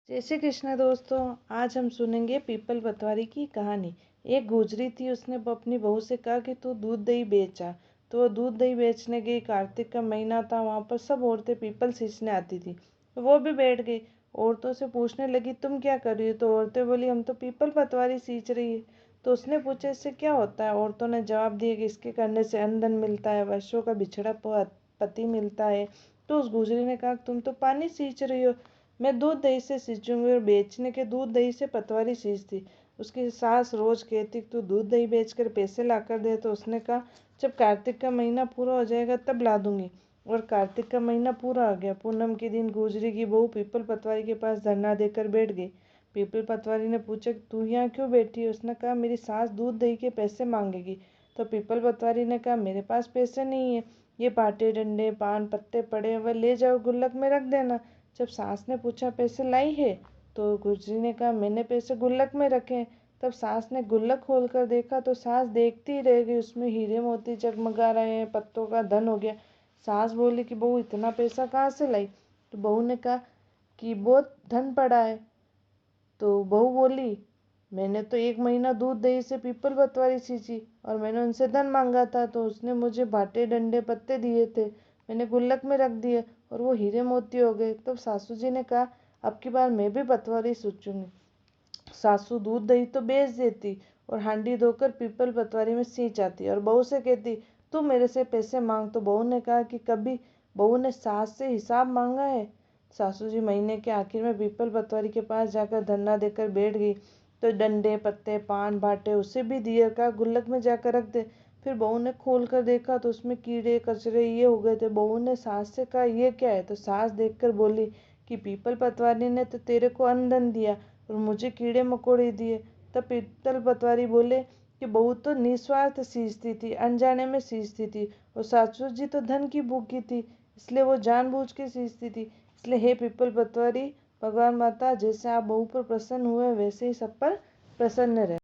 जय श्री कृष्ण दोस्तों। आज हम सुनेंगे पीपल पतवारी की कहानी। एक गुजरी थी, उसने अपनी बहू से कहा कि तू दूध दही बेचा। तो वो दूध दही बेचने गई। कार्तिक का महीना था, वहाँ पर सब औरतें पीपल सींचने आती थी। तो वो भी बैठ गई। औरतों से पूछने लगी, तुम क्या कर रही हो? तो औरतें बोली, हम तो पीपल पतवारी सींच रही है। तो उसने पूछा, इससे क्या होता है? औरतों ने जवाब दिया कि इसके करने से अन्न धन मिलता है, वर्षों का बिछड़ा पति मिलता है। तो उस गुजरी ने कहा, तुम तो पानी सींच रही हो, मैं दूध दही से सींचूंगी। और बेचने के दूध दही से पतवारी सींचती। उसकी सास रोज कहती, तू दूध दही बेचकर पैसे ला कर दे। तो उसने कहा, जब कार्तिक का महीना पूरा हो जाएगा तब ला दूंगी। और कार्तिक का महीना पूरा आ गया। पूनम के दिन गुजरी की बहू पीपल पतवारी के पास धरना देकर बैठ गई। पीपल पतवारी ने पूछा, तू यहाँ क्यों बैठी है? उसने कहा, मेरी सास दूध दही के पैसे मांगेगी। तो पीपल पतवारी ने कहा, मेरे पास पैसे नहीं है, ये पाटे डंडे पान पत्ते पड़े, वह ले जाओ, गुल्लक में रख देना। जब सास ने पूछा, पैसे लाई है? तो गुजरी ने कहा, मैंने पैसे गुल्लक में रखे हैं। तब सास ने गुल्लक खोल कर देखा तो सास देखती ही रह गई। उसमें हीरे मोती जगमगा रहे हैं, पत्तों का धन हो गया। सास बोली कि बहू, इतना पैसा कहाँ से लाई? तो बहू ने कहा कि बहुत धन पड़ा है। तो बहू बोली, मैंने तो एक महीना दूध दही से पीपल पतवारी सींची और मैंने उनसे धन मांगा था, तो उसने मुझे भाटे डंडे पत्ते दिए थे, मैंने गुल्लक में रख दिए और वो हीरे मोती हो गए। तब सासू जी ने कहा, अब की बार मैं भी पतवारी सींचूंगी। सासू दूध दही तो बेच देती और हांडी धोकर पीपल पतवारी में सींच आती और बहू से कहती, तू मेरे से पैसे मांग। तो बहू ने कहा कि कभी बहू ने सास से हिसाब मांगा है? सासू जी महीने के आखिर में पीपल पतवारी के पास जाकर धरना देकर बैठ गई। तो डंडे पत्ते पान बाटे उसे भी दिए, का गुल्लक में जाकर रख दे। फिर बहू ने खोल कर देखा तो उसमें कीड़े कचरे ये हो गए थे। बहू ने सास से कहा, ये क्या है? तो सास देखकर बोली कि पीपल पतवारी ने तो तेरे को अन्न धन दिया और मुझे कीड़े मकोड़े दिए। तब पीपल पतवारी बोले कि बहू तो निस्वार्थ सींचती थी, अनजाने में सींचती थी, और सासू जी तो धन की भूखी थी, इसलिए वो जानबूझ के सींचती थी। इसलिए हे पीपल पतवारी, भगवान माता, जैसे आप बहू पर प्रसन्न हुए वैसे ही सब पर प्रसन्न रहे।